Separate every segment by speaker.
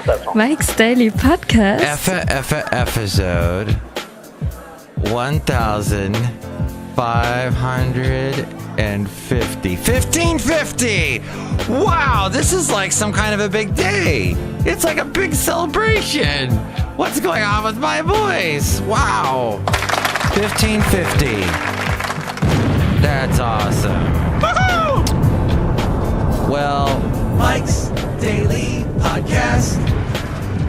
Speaker 1: Not that song.
Speaker 2: Mike's Daily Podcast.
Speaker 3: Episode 1550. 1550! Wow, this is like some kind of a big day. It's like a big celebration. What's going on with my voice? Wow. 1550. That's awesome. Woohoo! Well,
Speaker 4: Mike's Daily Podcast.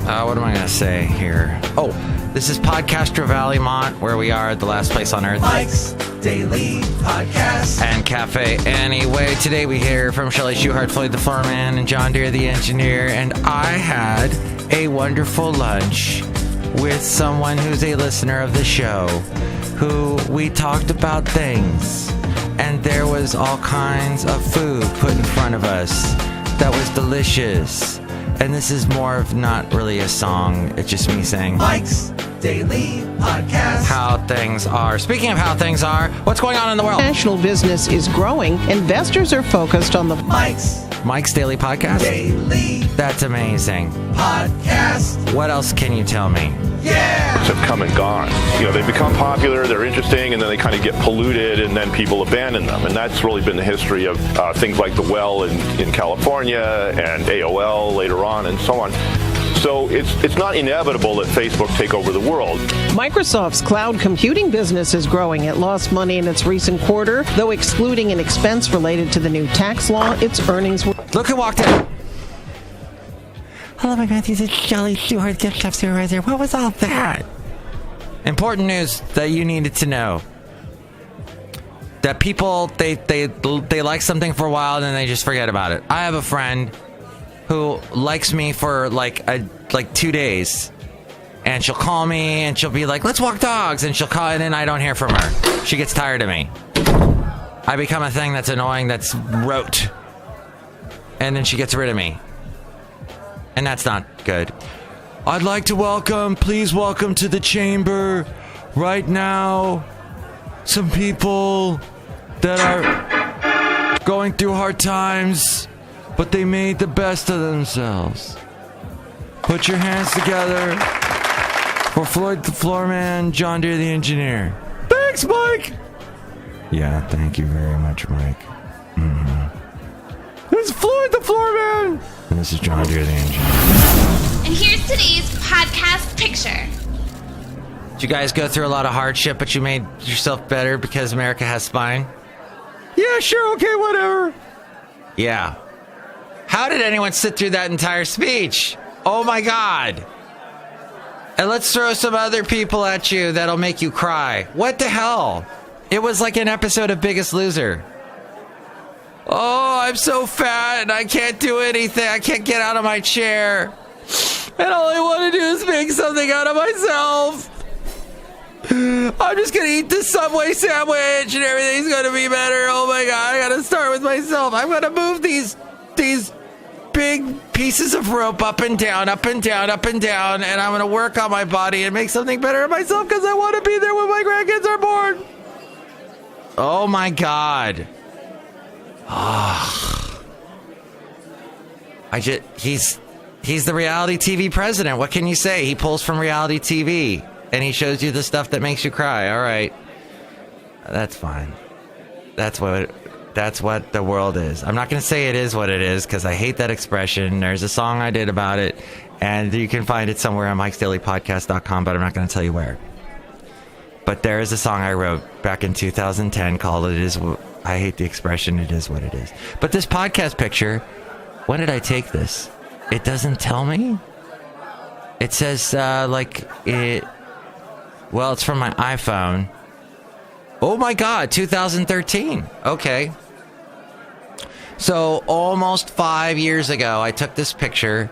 Speaker 3: What am I going to say here? Oh, this is Podcaster Valley Mont, where we are at the last place on earth.
Speaker 4: Mike's Daily Podcast.
Speaker 3: And Café Anyway. Today we hear from Chely Shoehart, Floyd the Floorman, and John Deere the engineer. And I had a wonderful lunch with someone who's a listener of the show, who we talked about things. And there was all kinds of food put in front of us that was delicious. And this is more of not really a song. It's just me saying
Speaker 4: Mike's Daily Podcast.
Speaker 3: How things are. Speaking of how things are, what's going on in the world?
Speaker 5: National business is growing. Investors are focused on the
Speaker 3: Mike's Daily Podcast?
Speaker 4: Daily
Speaker 3: That's amazing.
Speaker 4: Podcast.
Speaker 3: What else can you tell me?
Speaker 4: Yeah!
Speaker 1: Have come and gone. You know, they become popular, they're interesting, and then they kind of get polluted, and then people abandon them. And that's really been the history of things like The Well in California and AOL later on and so on. So it's not inevitable that Facebook take over the world.
Speaker 5: Microsoft's cloud computing business is growing. It lost money in its recent quarter, though excluding an expense related to the new tax law, its earnings were...
Speaker 3: Look who walked in. Hello, my God, this is Chely Shoehart, gift shop supervisor. What was all that? Important news that you needed to know. That people, they like something for a while and then they just forget about it. I have a friend who likes me for like 2 days. And she'll call me and she'll be like, let's walk dogs. And she'll call and then I don't hear from her. She gets tired of me. I become a thing that's annoying, that's rote. And then she gets rid of me. And that's not good. I'd like to please welcome to the chamber right now some people that are going through hard times, but they made the best of themselves. Put your hands together for Floyd the Floorman, John Deere the engineer. Thanks, Mike! Yeah, thank you very much, Mike. This is Floyd the Floorman! And this is John Deere the engineer.
Speaker 6: And here's today's podcast picture.
Speaker 3: Did you guys go through a lot of hardship, but you made yourself better because America has spine? Yeah, sure, okay, whatever. Yeah. How did anyone sit through that entire speech? Oh my God. And let's throw some other people at you that'll make you cry. What the hell? It was like an episode of Biggest Loser. Oh, I'm so fat and I can't do anything. I can't get out of my chair. And all I want to do is make something out of myself. I'm just going to eat this Subway sandwich and everything's going to be better. Oh my God, I got to start with myself. I'm going to move these big pieces of rope up and down, up and down, up and down. And I'm going to work on my body and make something better of myself because I want to be there when my grandkids are born. Oh my God. Oh. He's the reality TV president. What can you say? He pulls from reality TV and he shows you the stuff that makes you cry. All right. That's fine. That's what the world is. I'm not going to say it is what it is because I hate that expression. There's a song I did about it and you can find it somewhere on mikesdailypodcast.com, but I'm not going to tell you where. But there is a song I wrote back in 2010 called I hate the expression, it is what it is. But this podcast picture, when did I take this? It doesn't tell me. It says, it's from my iPhone. Oh my God, 2013. Okay. So almost 5 years ago, I took this picture.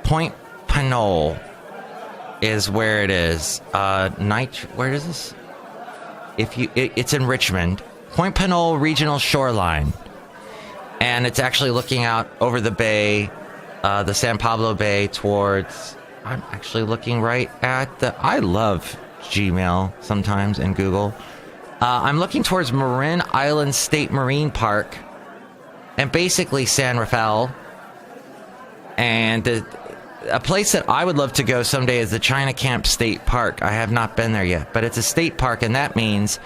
Speaker 3: Point Pinole is where it is. Where is this? It's in Richmond. Point Pinole Regional Shoreline. And it's actually looking out over the bay, the San Pablo Bay towards... I'm actually looking right at I love Gmail sometimes and Google. I'm looking towards Marin Island State Marine Park and basically San Rafael. And a place that I would love to go someday is the China Camp State Park. I have not been there yet, but it's a state park, and that means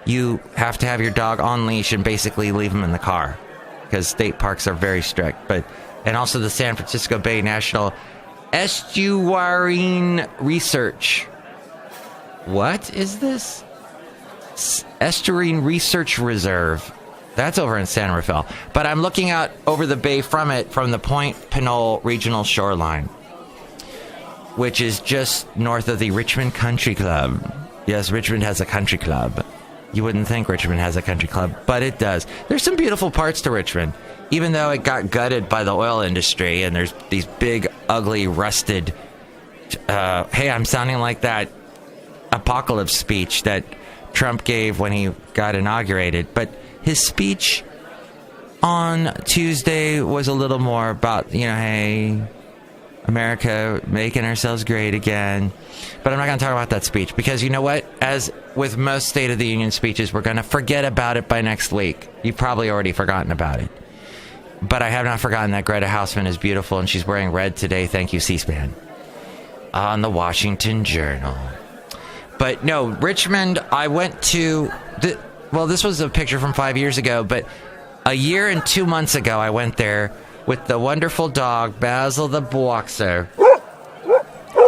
Speaker 3: you have to have your dog on leash and basically leave him in the car, because state parks are very strict. And also the San Francisco Bay National Estuarine Research. What is this? Estuarine Research Reserve. That's over in San Rafael. But I'm looking out over the bay from the Point Pinole Regional Shoreline, which is just north of the Richmond Country Club. Yes, Richmond has a country club. You wouldn't think Richmond has a country club, but it does. There's some beautiful parts to Richmond, even though it got gutted by the oil industry, and there's these big, ugly, rusted... hey, I'm sounding like that apocalypse speech that Trump gave when he got inaugurated, but his speech on Tuesday was a little more about, hey, America making ourselves great again. But I'm not going to talk about that speech, because you know what? As with most State of the Union speeches, we're going to forget about it by next week. You've probably already forgotten about it. But I have not forgotten that Greta Hausman is beautiful, and she's wearing red today. Thank you, C-SPAN. On the Washington Journal. But no, Richmond, I went to... this was a picture from 5 years ago, but a year and 2 months ago, I went there with the wonderful dog, Basil the Boxer.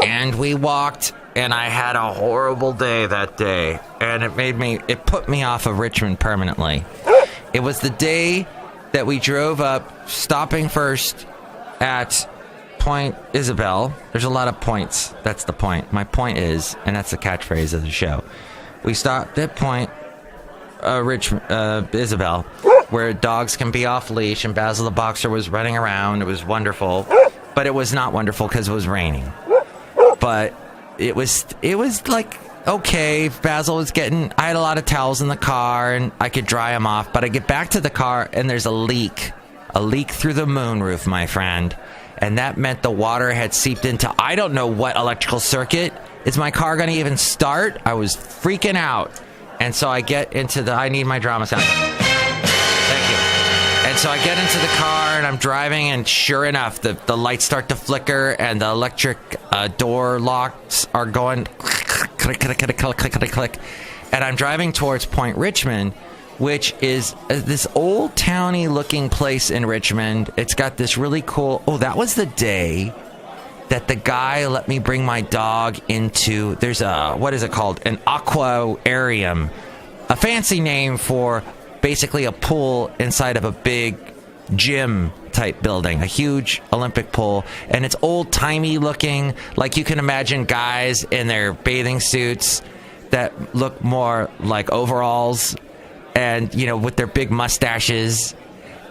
Speaker 3: And we walked, and I had a horrible day that day. And it put me off of Richmond permanently. It was the day that we drove up, stopping first at Point Isabel. There's a lot of points. That's the point. My point is, and that's the catchphrase of the show. We stopped at Point Isabel, where dogs can be off leash, and Basil the Boxer was running around. It was wonderful, but it was not wonderful because it was raining. But it was like, okay, Basil was I had a lot of towels in the car, and I could dry them off, but I get back to the car, and there's a leak through the moonroof, my friend. And that meant the water had seeped into, I don't know what electrical circuit. Is my car going to even start? I was freaking out. And so I get into I need my drama sound. Thank you. And so I get into the car, and I'm driving, and sure enough, the lights start to flicker, and the electric door locks are going click, click, click, click, click, click, click. And I'm driving towards Point Richmond, which is this old towny looking place in Richmond. It's got this really cool... Oh, that was the day that the guy let me bring my dog into... There's what is it called? An aquarium. A fancy name for basically a pool inside of a big gym type building. A huge Olympic pool. And it's old-timey looking. Like you can imagine guys in their bathing suits that look more like overalls. And, with their big mustaches.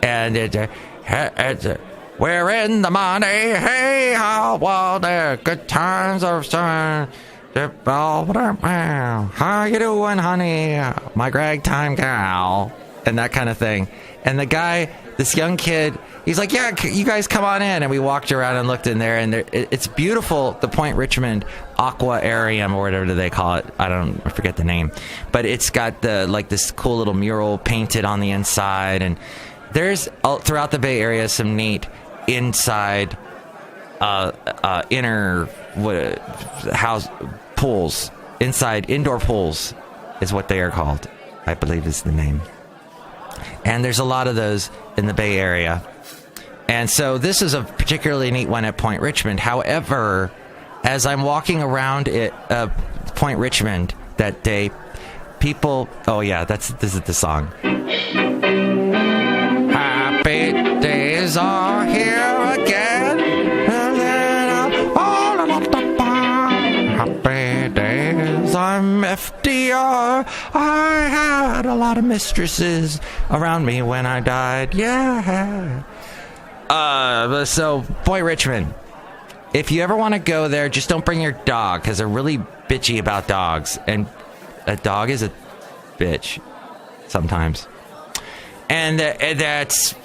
Speaker 3: And we're in the money. Hey, how well there. Good times are starting. How you doing, honey? My ragtime gal. And that kind of thing. And the guy, this young kid, he's like, yeah, you guys come on in. And we walked around and looked in there. And it's beautiful, the Point Richmond Aquarium, or whatever they call it. I forget the name. But it's got this cool little mural painted on the inside. And there's, throughout the Bay Area, some neat inside inner house pools. Inside indoor pools is what they are called, I believe is the name. And there's a lot of those in the Bay Area. And so this is a particularly neat one at Point Richmond. However, as I'm walking around at Point Richmond that day, people... Oh, yeah, this is the song. Happy days are here again. Happy days, I'm FDR. I had a lot of mistresses around me when I died. Yeah. So, Point Richmond. If you ever want to go there, just don't bring your dog, because they're really bitchy about dogs. And a dog is a bitch sometimes. And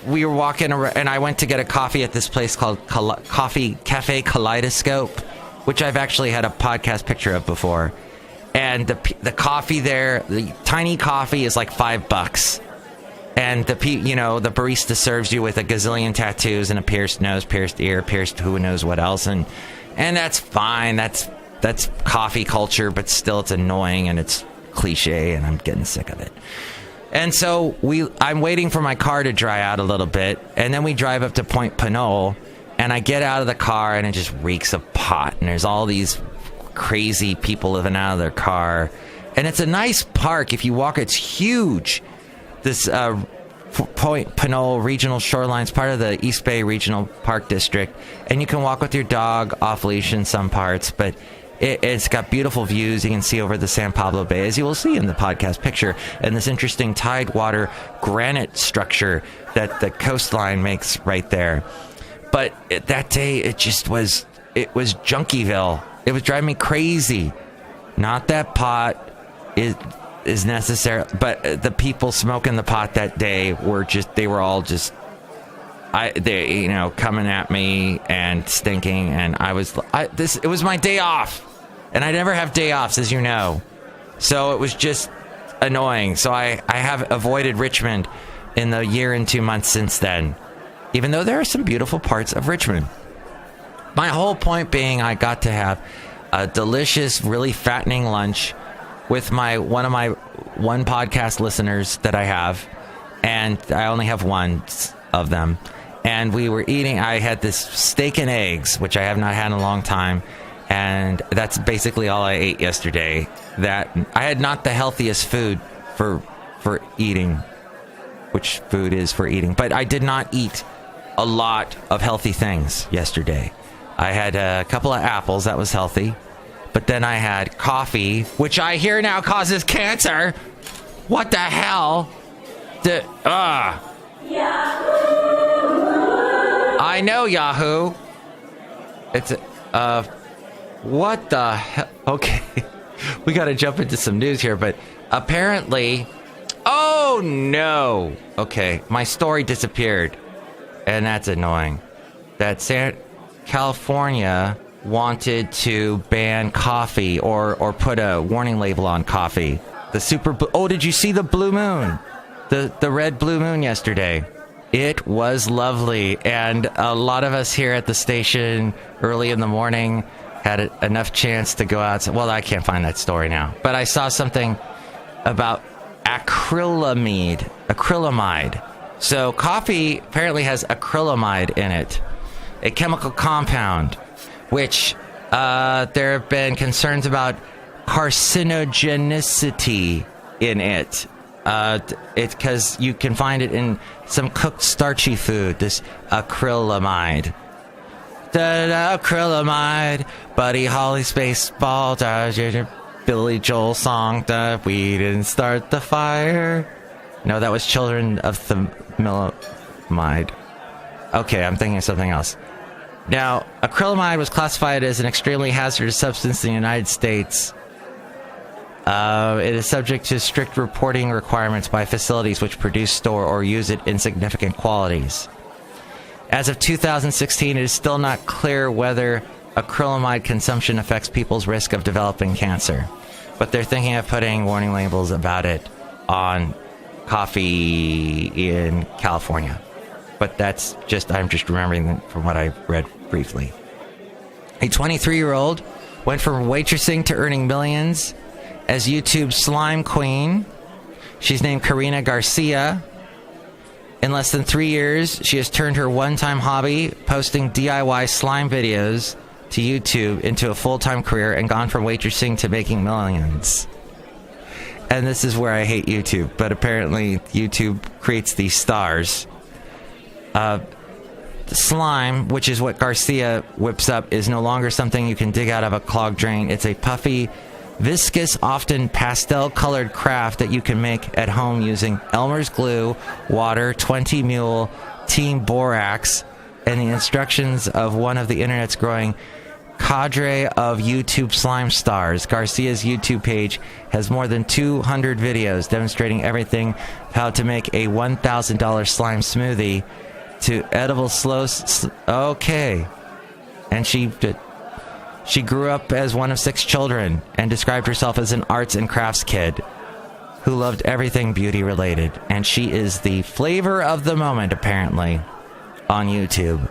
Speaker 3: we were walking around, and I went to get a coffee at this place called Café Kaleidoscope, which I've actually had a podcast picture of before. And the coffee there, the tiny coffee is like $5. And the barista serves you with a gazillion tattoos and a pierced nose, pierced ear, pierced who knows what else, and that's fine. That's coffee culture, but still it's annoying and it's cliche, and I'm getting sick of it. And so I'm waiting for my car to dry out a little bit, and then we drive up to Point Pinole, and I get out of the car, and it just reeks of pot, and there's all these crazy people living out of their car, and it's a nice park. If you walk, it's huge. This Point Pinole Regional Shoreline's part of the East Bay Regional Park District, and you can walk with your dog off leash in some parts, but it's got beautiful views. You can see over the San Pablo Bay, as you will see in the podcast picture, and this interesting tidewater granite structure that the coastline makes right there. But that day, it was Junkieville. It was driving me crazy. Not that pot is necessary, but the people smoking the pot that day they were all coming at me and stinking, and it was my day off, and I never have day offs, as you know, so it was just annoying. So I have avoided Richmond in the year and 2 months since then, even though there are some beautiful parts of Richmond. My whole point being, I got to have a delicious, really fattening lunch with one of my podcast listeners that I have, and I only have one of them. And we were eating. I had this steak and eggs, which I have not had in a long time, and that's basically all I ate yesterday. That I had not the healthiest food for eating, which food is for eating, but I did not eat a lot of healthy things yesterday. I had a couple of apples. That was healthy. But then I had coffee, which I hear now causes cancer. What the hell? I know Yahoo. It's what the hell? Okay. We got to jump into some news here, but apparently, oh no. Okay, my story disappeared, and that's annoying. That California wanted to ban coffee or put a warning label on coffee. Did you see the blue moon? The red blue moon yesterday? It was lovely, and a lot of us here at the station early in the morning had enough chance to go out. Well, I can't find that story now, but I saw something about acrylamide. So coffee apparently has acrylamide in it, a chemical compound, which there have been concerns about carcinogenicity in it. It's because you can find it in some cooked starchy food, this acrylamide. Acrylamide, Buddy Holly Spaceball, Billy Joel song, we didn't start the fire. No, that was Children of the Millamide. Okay, I'm thinking of something else. Now, acrylamide was classified as an extremely hazardous substance in the United States. It is subject to strict reporting requirements by facilities which produce, store, or use it in significant quantities. As of 2016, it is still not clear whether acrylamide consumption affects people's risk of developing cancer, but they're thinking of putting warning labels about it on coffee in California. But I'm just remembering from what I read briefly. A 23-year-old went from waitressing to earning millions as YouTube's slime queen. She's named Karina Garcia. In less than 3 years, she has turned her one-time hobby, posting DIY slime videos, to YouTube into a full-time career and gone from waitressing to making millions. And this is where I hate YouTube, but apparently YouTube creates these stars. Slime, which is what Garcia whips up, is no longer something you can dig out of a clogged drain. It's a puffy, viscous, often pastel-colored craft that you can make at home using Elmer's glue, water, 20 mule, team borax, and the instructions of one of the internet's growing cadre of YouTube slime stars. Garcia's YouTube page has more than 200 videos demonstrating everything how to make a $1,000 slime smoothie to edible okay. And she grew up as one of 6 children and described herself as an arts and crafts kid. who loved everything beauty related. And she is the flavor of the moment, apparently, on YouTube.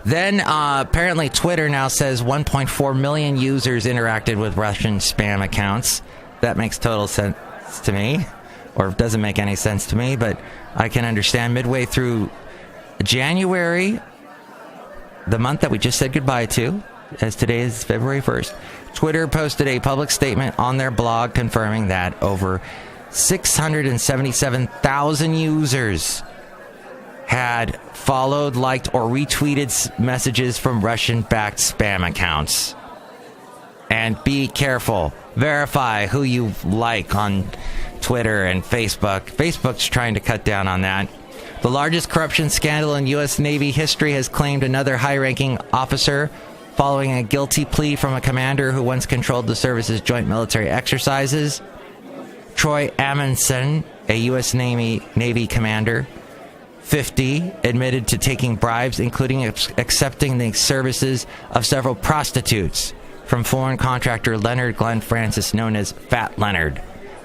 Speaker 3: Then, apparently, Twitter now says 1.4 million users interacted with Russian spam accounts. That makes total sense to me, or doesn't make any sense to me, but I can understand. Midway through January, the month that we just said goodbye to, as today is February 1st, Twitter posted a public statement on their blog confirming that over 677,000 users had followed, liked, or retweeted messages from Russian-backed spam accounts. And be careful. Verify who you like on Twitter and Facebook. Facebook's trying to cut down on that. The largest corruption scandal in U.S. Navy history has claimed another high-ranking officer following a guilty plea from a commander who once controlled the service's joint military exercises. Troy Amundsen, a U.S. Navy commander, 50, admitted to taking bribes, including accepting the services of several prostitutes from foreign contractor Leonard Glenn Francis, known as Fat Leonard,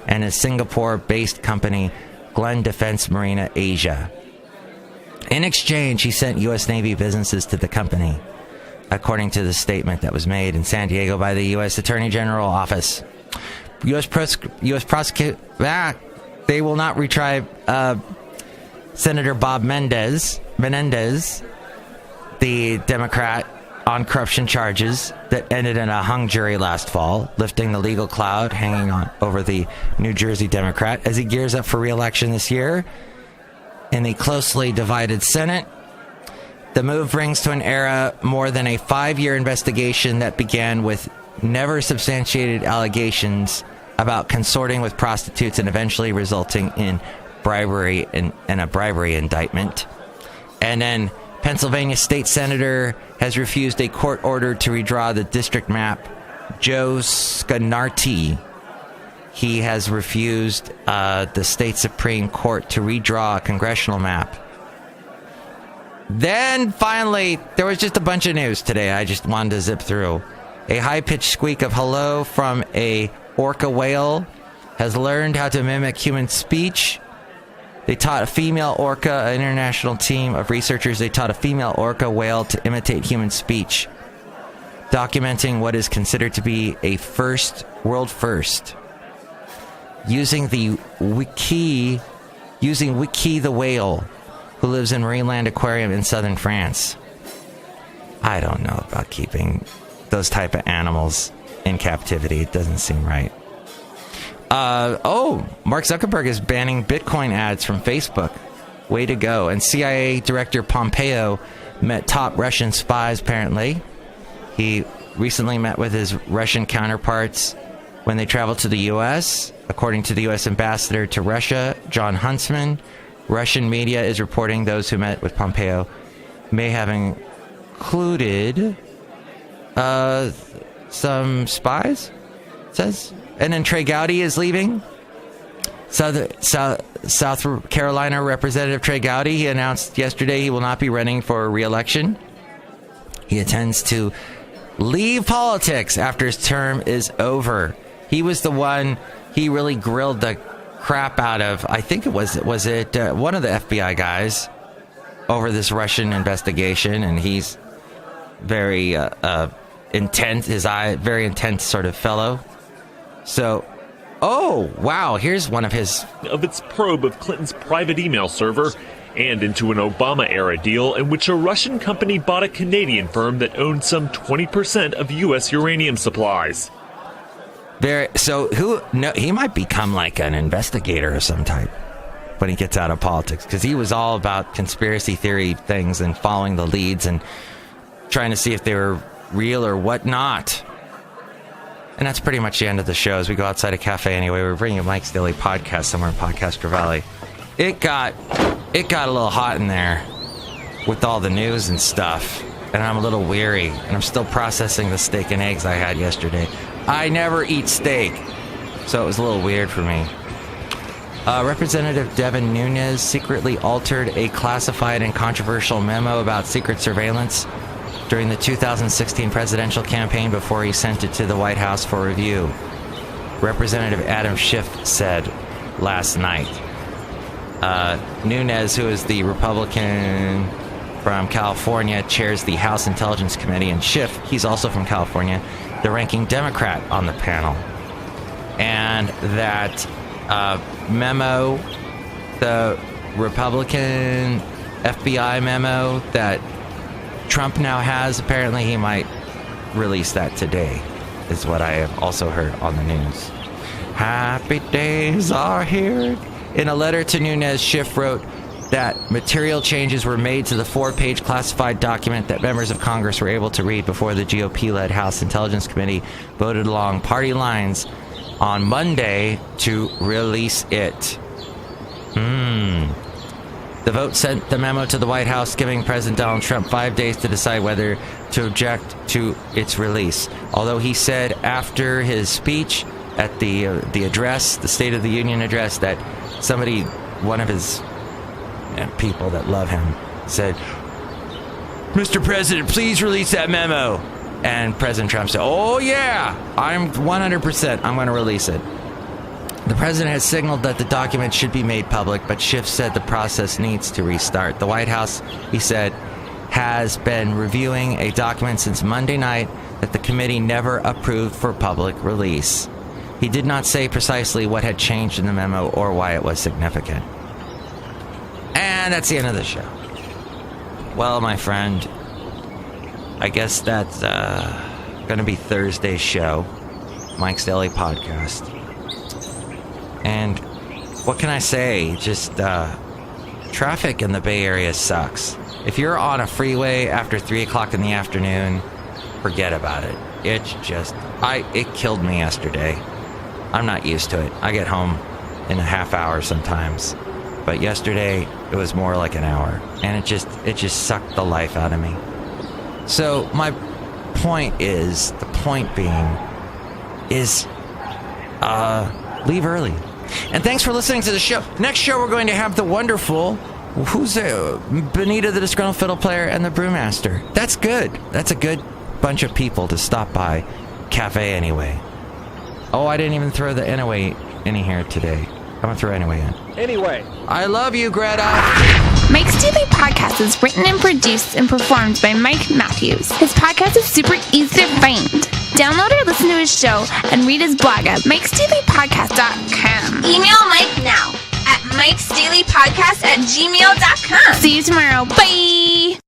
Speaker 3: and his Singapore-based company, Glenn Defense Marina Asia. In exchange, he sent U.S. Navy businesses to the company, according to the statement that was made in San Diego by the U.S. Attorney General Office. U.S. prosecutor, they will not retry Senator Bob Menendez, the Democrat, on corruption charges that ended in a hung jury last fall, lifting the legal cloud hanging on over the New Jersey Democrat as he gears up for re-election this year in the closely divided Senate. The move brings to an era more than a 5-year investigation that began with never substantiated allegations about consorting with prostitutes and eventually resulting in bribery and a bribery indictment. And then Pennsylvania state senator has refused a court order to redraw the district map. Joe Scanarti, he has refused the state Supreme Court to redraw a congressional map. Then finally, there was just a bunch of news today I just wanted to zip through. A high-pitched squeak of hello from a orca whale has learned how to mimic human speech. They taught a female orca, an international team of researchers, they taught a female orca whale to imitate human speech, documenting what is considered to be a world first. Using Wiki the whale, who lives in Marineland Aquarium in southern France. I don't know about keeping those type of animals in captivity. It doesn't seem right. Mark Zuckerberg is banning Bitcoin ads from Facebook. Way to go. And CIA Director Pompeo met top Russian spies, apparently. He recently met with his Russian counterparts when they traveled to the U.S. According to the U.S. ambassador to Russia, John Huntsman, Russian media is reporting those who met with Pompeo may have included some spies, it says. And then Trey Gowdy is leaving. South Carolina Representative Trey Gowdy, he announced yesterday he will not be running for re-election. He intends to leave politics after his term is over. He was the one, he really grilled the crap out of, I think it was one of the FBI guys over this Russian investigation, and he's very intense, very intense sort of fellow. So, wow, here's one of his...
Speaker 7: of its probe of Clinton's private email server and into an Obama-era deal in which a Russian company bought a Canadian firm that owned some 20% of U.S. uranium supplies.
Speaker 3: He might become like an investigator of some type when he gets out of politics, because he was all about conspiracy theory things and following the leads and trying to see if they were real or whatnot. And that's pretty much the end of the show. As we go outside of Café Anyway, we're bringing you Mike's Daily Podcast somewhere in Podcaster Valley. It got a little hot in there with all the news and stuff, and I'm a little weary, and I'm still processing the steak and eggs I had yesterday. I never eat steak, so it was a little weird for me. Representative Devin Nunes secretly altered a classified and controversial memo about secret surveillance during the 2016 presidential campaign before he sent it to the White House for review. Representative Adam Schiff said last night. Nunes, who is the Republican from California, chairs the House Intelligence Committee, and Schiff, he's also from California, the ranking Democrat on the panel. And that memo, the Republican FBI memo that Trump now has, apparently he might release that today, is what I have also heard on the news. Happy days are here. In a letter to Nunes, Schiff wrote that material changes were made to the 4-page classified document that members of Congress were able to read before the GOP-led House Intelligence Committee voted along party lines on Monday to release it. The vote sent the memo to the White House, giving President Donald Trump 5 days to decide whether to object to its release. Although he said after his speech at the address, the State of the Union address, that somebody, one of his people that love him, said, "Mr. President, please release that memo." And President Trump said, "Oh yeah, I'm 100%, I'm going to release it." The president has signaled that the document should be made public, but Schiff said the process needs to restart. The White House, he said, has been reviewing a document since Monday night that the committee never approved for public release. He did not say precisely what had changed in the memo or why it was significant. And that's the end of the show. Well, my friend, I guess that's going to be Thursday's show, Mike's Daily Podcast. And what can I say? Just traffic in the Bay Area sucks. If you're on a freeway after 3 o'clock in the afternoon, forget about it. It's just, it killed me yesterday. I'm not used to it. I get home in a half hour sometimes. But yesterday, it was more like an hour. And it just sucked the life out of me. So my point is, the point being, is leave early. And thanks for listening to the show. Next show, we're going to have the wonderful, Benita, the Disgruntled Fiddle Player, and the Brewmaster. That's good. That's a good bunch of people to stop by Café Anyway. Oh, I didn't even throw the Anyway in here today. I'm going to throw Anyway in.
Speaker 8: Anyway.
Speaker 3: I love you, Greta.
Speaker 6: Mike's Daily Podcast is written and produced and performed by Mike Matthews. His podcast is super easy to find. Download or listen to his show and read his blog at mikesdailypodcast.com. Email Mike now at mikesdailypodcast@gmail.com. See you tomorrow. Bye!